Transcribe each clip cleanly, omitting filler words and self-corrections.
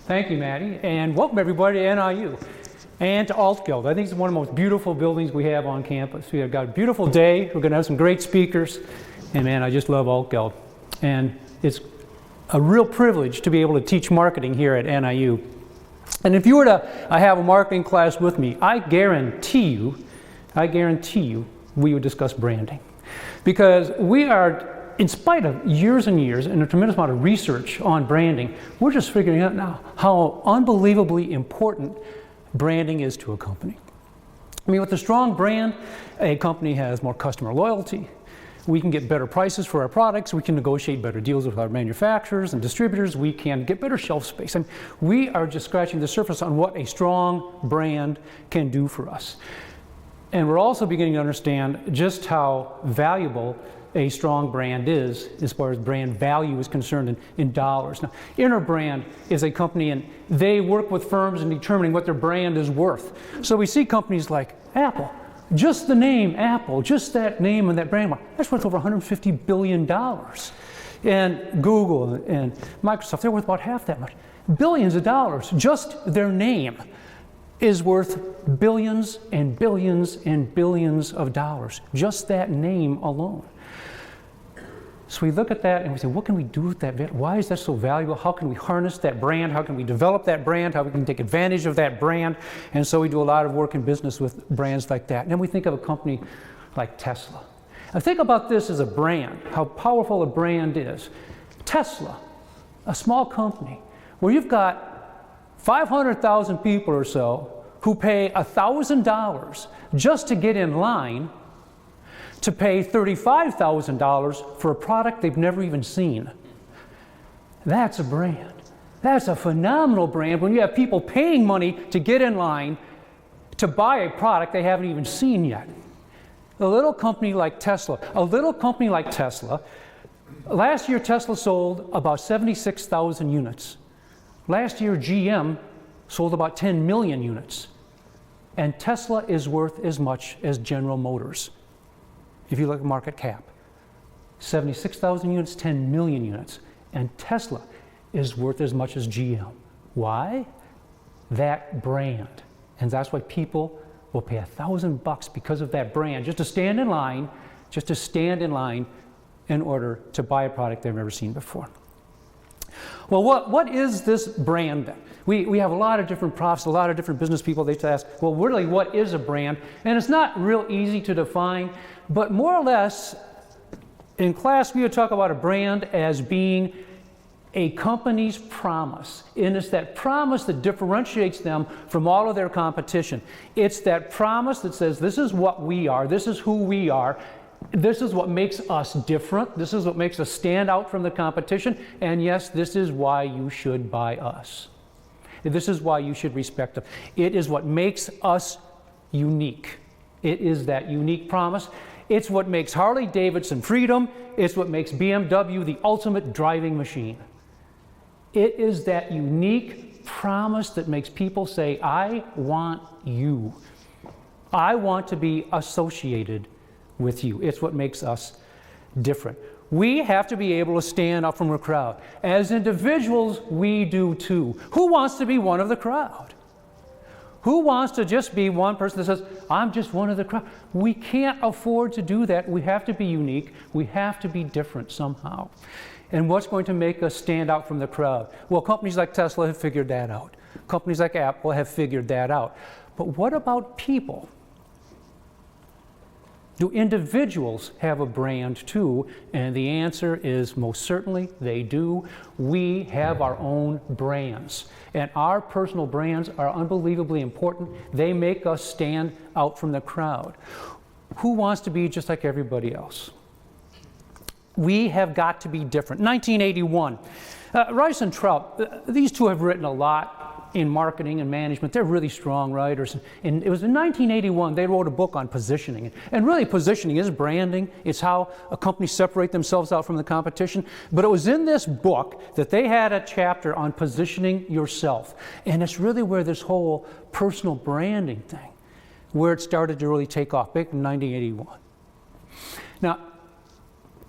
Thank you, Maddie, and welcome everybody to NIU and to Altgeld. I think it's one of the most beautiful buildings we have on campus. We have got a beautiful day. We're going to have some great speakers, and man, I just love Altgeld. And it's a real privilege to be able to teach marketing here at NIU. And if you were to have a marketing class with me, I guarantee you, we would discuss branding. Because we are, in spite of years and years and a tremendous amount of research on branding, we're just figuring out now how unbelievably important branding is to a company. I mean, with a strong brand, a company has more customer loyalty. We can get better prices for our products. We can negotiate better deals with our manufacturers and distributors. We can get better shelf space. I mean, we are just scratching the surface on what a strong brand can do for us. And we're also beginning to understand just how valuable a strong brand is as far as brand value is concerned in dollars. Now, Interbrand is a company, and they work with firms in determining what their brand is worth. So we see companies like Apple. Just the name Apple, just that name and that brand mark, that's worth over $150 billion. And Google and Microsoft, they're worth about half that much. Billions of dollars, just their name is worth billions and billions and billions of dollars, just that name alone. So we look at that and we say, what can we do with that? Why is that so valuable? How can we harness that brand? How can we develop that brand? How we can take advantage of that brand? And so we do a lot of work in business with brands like that. And then we think of a company like Tesla. Now think about this as a brand, how powerful a brand is. Tesla, a small company where you've got 500,000 people or so who pay $1,000 just to get in line to pay $35,000 for a product they've never even seen. That's a brand. That's a phenomenal brand when you have people paying money to get in line to buy a product they haven't even seen yet. A little company like Tesla, last year Tesla sold about 76,000 units. Last year GM sold about 10 million units. And Tesla is worth as much as General Motors. If you look at market cap, 76,000 units, 10 million units. And Tesla is worth as much as GM. Why? That brand. And that's why people will pay $1,000 because of that brand, just to stand in line in order to buy a product they've never seen before. Well, what is this brand then? We have a lot of different profs, a lot of different business people. They ask, well, really, what is a brand? And it's not real easy to define, but more or less, in class, we would talk about a brand as being a company's promise. And it's that promise that differentiates them from all of their competition. It's that promise that says, this is what we are, this is who we are, this is what makes us different, this is what makes us stand out from the competition, and yes, this is why you should buy us. This is why you should respect them. It is what makes us unique. It is that unique promise. It's what makes Harley-Davidson freedom. It's what makes BMW the ultimate driving machine. It is that unique promise that makes people say, I want you. I want to be associated with you. It's what makes us different. We have to be able to stand up from a crowd. As individuals, we do too. Who wants to be one of the crowd? Who wants to just be one person that says, I'm just one of the crowd? We can't afford to do that. We have to be unique. We have to be different somehow. And what's going to make us stand out from the crowd? Well, companies like Tesla have figured that out. Companies like Apple have figured that out. But what about people? Do individuals have a brand too? And the answer is most certainly they do. We have our own brands. And our personal brands are unbelievably important. They make us stand out from the crowd. Who wants to be just like everybody else? We have got to be different. 1981, Rice and Trout, these two have written a lot in marketing and management. They're really strong writers. And it was in 1981 they wrote a book on positioning. And really positioning is branding. It's how a company separate themselves out from the competition. But it was in this book that they had a chapter on positioning yourself. And it's really where this whole personal branding thing, where it started to really take off, back in 1981. Now,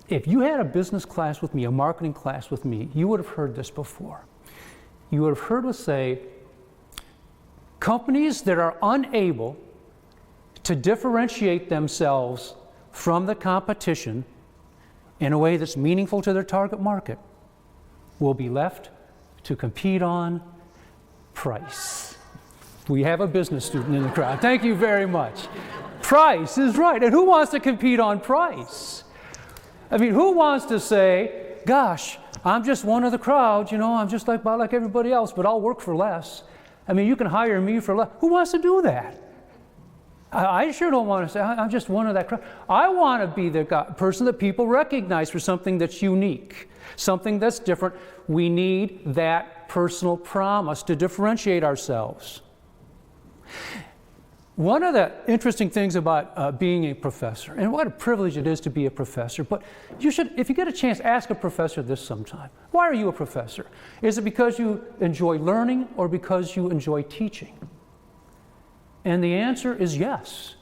if you had a business class with me, a marketing class with me, you would have heard this before. you would have heard us say, companies that are unable to differentiate themselves from the competition in a way that's meaningful to their target market will be left to compete on price. We have a business student in the crowd. Thank you very much. Price is right. And who wants to compete on price? I mean, who wants to say, gosh, I'm just one of the crowd, you know, I'm just like everybody else, but I'll work for less. I mean, you can hire me for less. Who wants to do that? I sure don't want to say, I'm just one of that crowd. I want to be the person that people recognize for something that's unique, something that's different. We need that personal promise to differentiate ourselves. One of the interesting things about being a professor, and what a privilege it is to be a professor, but you should, if you get a chance, ask a professor this sometime. Why are you a professor? Is it because you enjoy learning or because you enjoy teaching? And the answer is yes.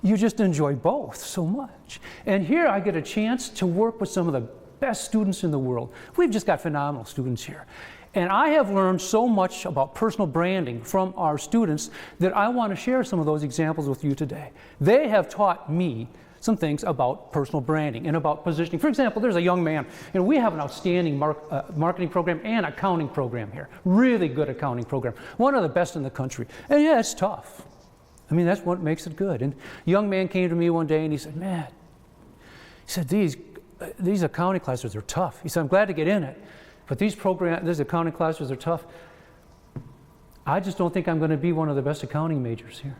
You just enjoy both so much. And here I get a chance to work with some of the best students in the world. We've just got phenomenal students here. And I have learned so much about personal branding from our students that I want to share some of those examples with you today. They have taught me some things about personal branding and about positioning. For example, there's a young man, and we have an outstanding marketing program and accounting program here. Really good accounting program. One of the best in the country. And yeah, it's tough. I mean, that's what makes it good. And a young man came to me one day and he said, man, he said, these accounting classes are tough. He said, I'm glad to get in it, but these accounting classes are tough. I just don't think I'm going to be one of the best accounting majors here.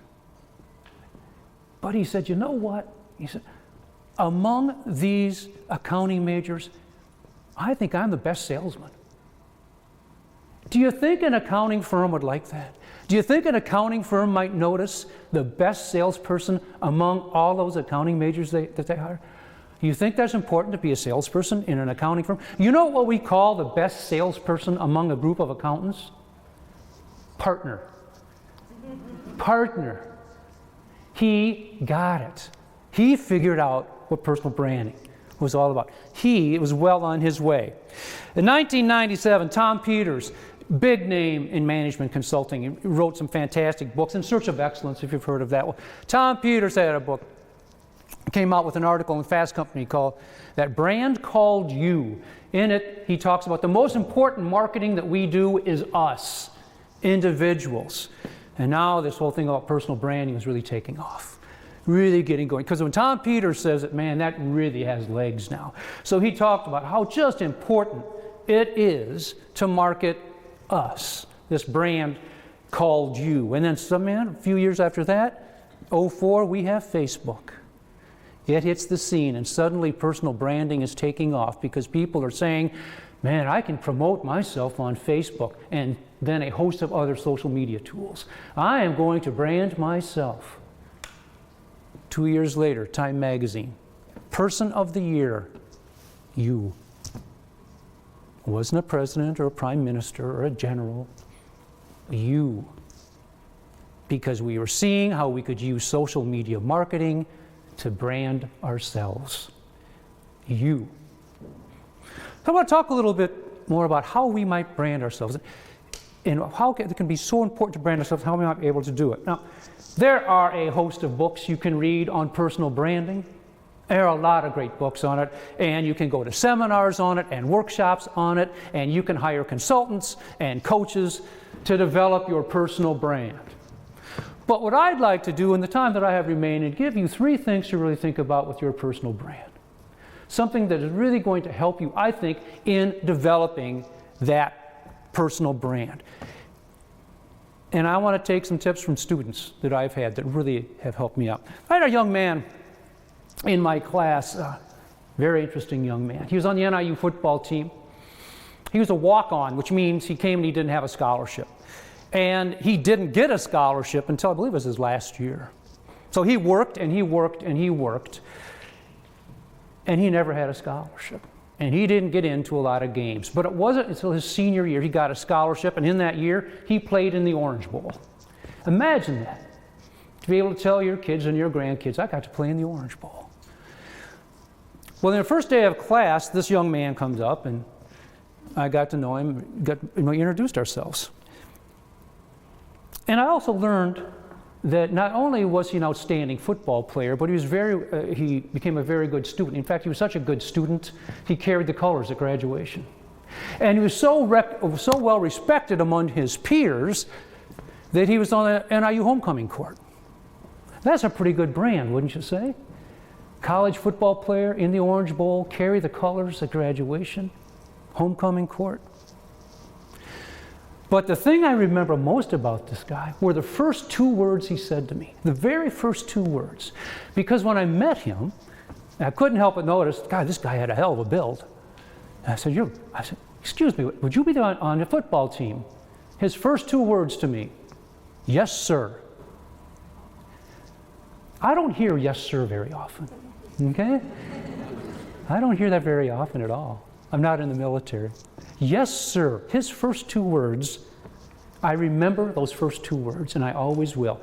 But he said, you know what? He said, among these accounting majors, I think I'm the best salesman. Do you think an accounting firm would like that? Do you think an accounting firm might notice the best salesperson among all those accounting majors that they hire? Do you think that's important to be a salesperson in an accounting firm? You know what we call the best salesperson among a group of accountants? Partner. Partner. He got it. He figured out what personal branding was all about. He was well on his way. In 1997, Tom Peters, big name in management consulting, he wrote some fantastic books, In Search of Excellence, if you've heard of that one. Tom Peters had a book, came out with an article in Fast Company called That Brand Called You. In it, he talks about the most important marketing that we do is us, individuals. And now this whole thing about personal branding is really taking off, really getting going. Because when Tom Peters says it, man, that really has legs now. So he talked about how just important it is to market us, this brand called you. And then a few years after that, 2004, we have Facebook. It hits the scene, and suddenly personal branding is taking off because people are saying, man, I can promote myself on Facebook and then a host of other social media tools. I am going to brand myself. 2 years later, Time Magazine, Person of the Year, you. It wasn't a president or a prime minister or a general, you. Because we were seeing how we could use social media marketing to brand ourselves. You. So I want to talk a little bit more about how we might brand ourselves and how it can be so important to brand ourselves, how we might be able to do it. Now, there are a host of books you can read on personal branding. There are a lot of great books on it, and you can go to seminars on it and workshops on it, and you can hire consultants and coaches to develop your personal brand. But what I'd like to do in the time that I have remaining is give you 3 things to really think about with your personal brand. Something that is really going to help you, I think, in developing that personal brand. And I want to take some tips from students that I've had that really have helped me out. I had a young man in my class, very interesting young man. He was on the NIU football team. He was a walk-on, which means he came and he didn't have a scholarship. And he didn't get a scholarship until I believe it was his last year. So he worked and he worked and he worked, and he never had a scholarship. And he didn't get into a lot of games. But it wasn't until his senior year he got a scholarship, and in that year he played in the Orange Bowl. Imagine that, to be able to tell your kids and your grandkids, I got to play in the Orange Bowl. Well, in the first day of class, this young man comes up and I got to know him, we introduced ourselves. And I also learned that not only was he an outstanding football player, but he became a very good student. In fact, he was such a good student, he carried the colors at graduation. And he was so well respected among his peers that he was on the NIU homecoming court. That's a pretty good brand, wouldn't you say? College football player in the Orange Bowl, carry the colors at graduation, homecoming court. But the thing I remember most about this guy were the first 2 words he said to me, the very first 2 words. Because when I met him, I couldn't help but notice, God, this guy had a hell of a build. And I said, excuse me, would you be on the football team? His first 2 words to me, yes, sir. I don't hear yes, sir very often, okay? I don't hear that very often at all. I'm not in the military. Yes, sir. His first 2 words, I remember those first 2 words, and I always will.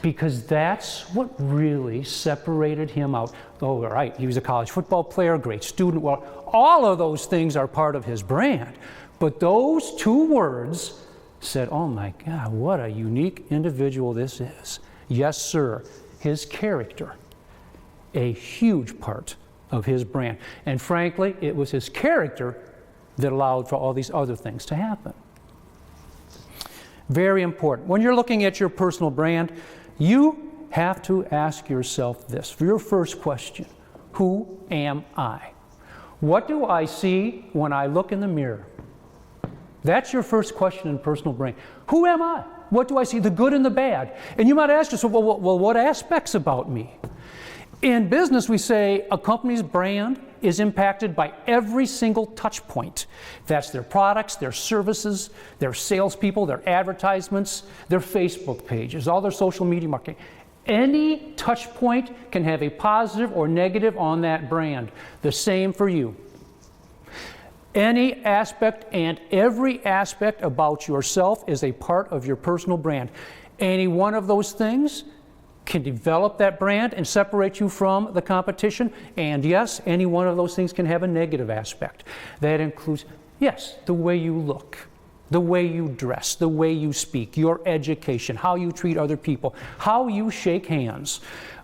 Because that's what really separated him out. Oh, right, he was a college football player, great student. Well, all of those things are part of his brand. But those 2 words said, oh my God, what a unique individual this is. Yes, sir. His character, a huge part of his brand. And frankly, it was his character that allowed for all these other things to happen. Very important. When you're looking at your personal brand, you have to ask yourself this, for your first question, who am I? What do I see when I look in the mirror? That's your first question in personal brand. Who am I? What do I see, the good and the bad? And you might ask yourself, well, what aspects about me? In business, we say a company's brand is impacted by every single touch point. That's their products, their services, their salespeople, their advertisements, their Facebook pages, all their social media marketing. Any touch point can have a positive or negative on that brand. The same for you. Any aspect and every aspect about yourself is a part of your personal brand. Any one of those things can develop that brand and separate you from the competition. And yes, any one of those things can have a negative aspect. That includes, yes, the way you look, the way you dress, the way you speak, your education, how you treat other people, how you shake hands.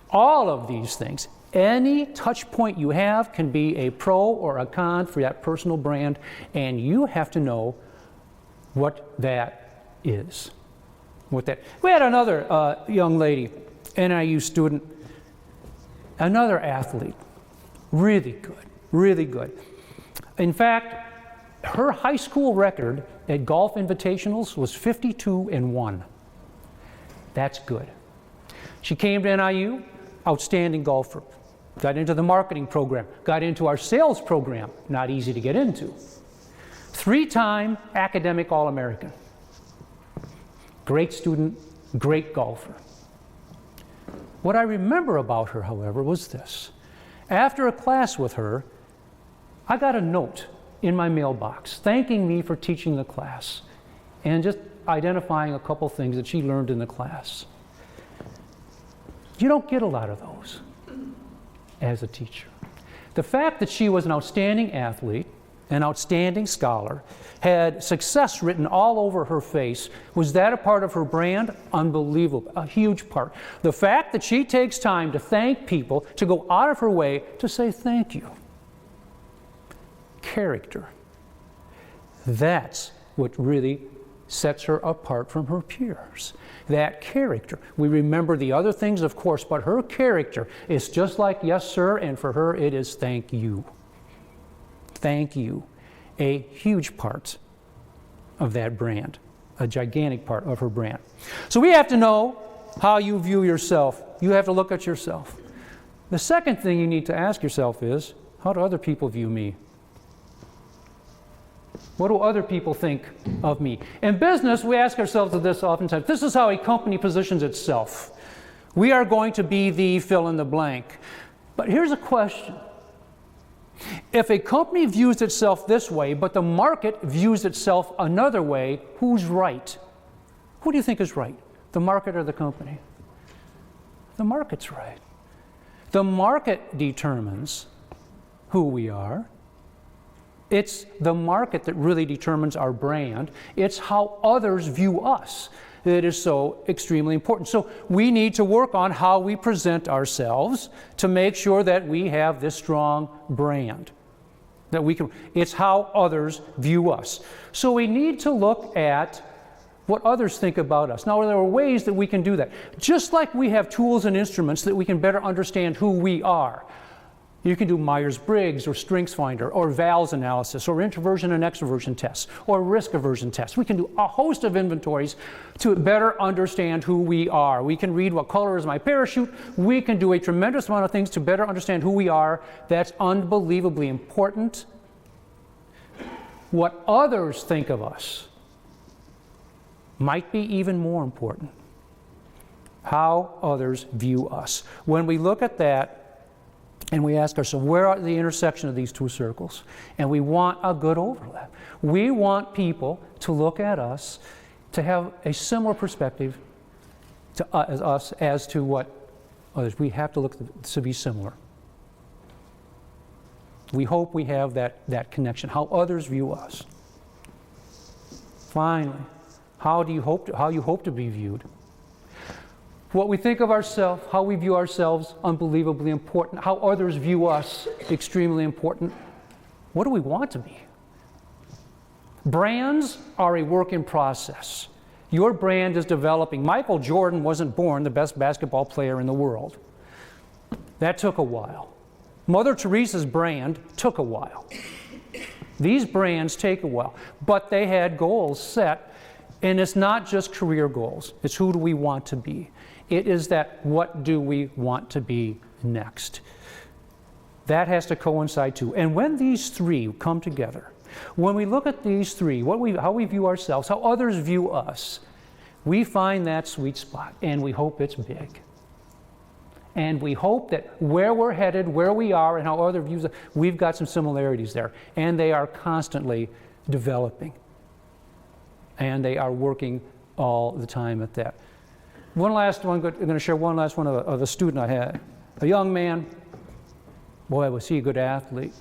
All of these things, any touch point you have can be a pro or a con for that personal brand, and you have to know what that is. We had another young lady, NIU student, another athlete, really good, really good. In fact, her high school record at golf invitationals was 52-1. That's good. She came to NIU, outstanding golfer. Got into the marketing program, got into our sales program, not easy to get into. 3-time academic All-American. Great student, great golfer. What I remember about her, however, was this. After a class with her, I got a note in my mailbox thanking me for teaching the class and just identifying a couple things that she learned in the class. You don't get a lot of those as a teacher. The fact that she was an outstanding athlete, an outstanding scholar, had success written all over her face, was that a part of her brand? Unbelievable, a huge part. The fact that she takes time to thank people, to go out of her way to say thank you. Character. That's what really sets her apart from her peers. That character. We remember the other things, of course, but her character is just like yes, sir, and for her it is thank you. Thank you. A huge part of that brand, a gigantic part of her brand. So we have to know how you view yourself. You have to look at yourself. The second thing you need to ask yourself is, how do other people view me? What do other people think of me? In business, we ask ourselves this oftentimes. This is how a company positions itself. We are going to be the fill in the blank. But here's a question. If a company views itself this way, but the market views itself another way, who's right? Who do you think is right? The market or the company? The market's right. The market determines who we are. It's the market that really determines our brand. It's how others view us that is so extremely important. So we need to work on how we present ourselves to make sure that we have this strong brand. That we can, it's how others view us. So we need to look at what others think about us. Now, there are ways that we can do that. Just like we have tools and instruments that we can better understand who we are. You can do Myers-Briggs or StrengthsFinder or VALS analysis or introversion and extroversion tests or risk aversion tests. We can do a host of inventories to better understand who we are. We can read what color is my parachute. We can do a tremendous amount of things to better understand who we are. That's unbelievably important. What others think of us might be even more important. How others view us. When we look at that, and we ask ourselves, where are the intersection of these two circles? And we want a good overlap. We want people to look at us, to have a similar perspective to us as to what others. We have to look to be similar. We hope we have that connection, how others view us. Finally, how you hope to be viewed. What we think of ourselves, how we view ourselves, unbelievably important. How others view us, extremely important. What do we want to be? Brands are a work in process. Your brand is developing. Michael Jordan wasn't born the best basketball player in the world. That took a while. Mother Teresa's brand took a while. These brands take a while, but they had goals set, and it's not just career goals. It's who do we want to be. It is that what do we want to be next. That has to coincide too. And when these three come together, when we look at these three, how we view ourselves, how others view us, we find that sweet spot, and we hope it's big. And we hope that where we're headed, where we are, and how others view us, we've got some similarities there. And they are constantly developing. And they are working all the time at that. One last one, I'm going to share one last one of a student I had. A young man, boy, was he a good athlete.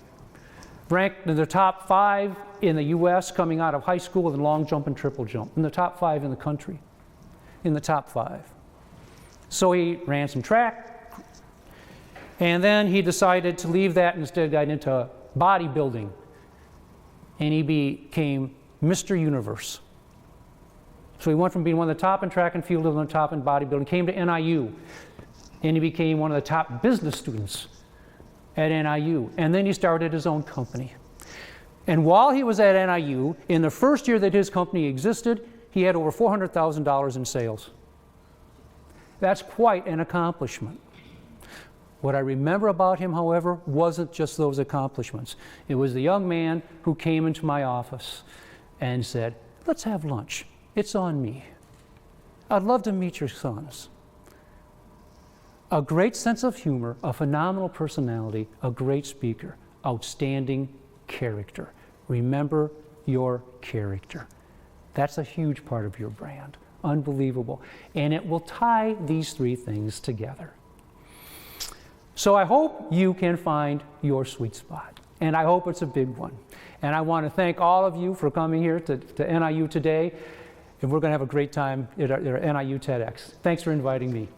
Ranked in the top 5 in the U.S. coming out of high school in long jump and triple jump. In the top 5 in the country. In the top 5. So he ran some track. And then he decided to leave that and instead got into bodybuilding. And he became Mr. Universe. So he went from being one of the top in track and field to the top in bodybuilding, came to NIU, and he became one of the top business students at NIU. And then he started his own company. And while he was at NIU, in the first year that his company existed, he had over $400,000 in sales. That's quite an accomplishment. What I remember about him, however, wasn't just those accomplishments. It was the young man who came into my office and said, "Let's have lunch. It's on me. I'd love to meet your sons." A great sense of humor, a phenomenal personality, a great speaker, outstanding character. Remember your character. That's a huge part of your brand. Unbelievable. And it will tie these three things together. So I hope you can find your sweet spot. And I hope it's a big one. And I want to thank all of you for coming here to NIU today. And we're going to have a great time at our NIU TEDx. Thanks for inviting me.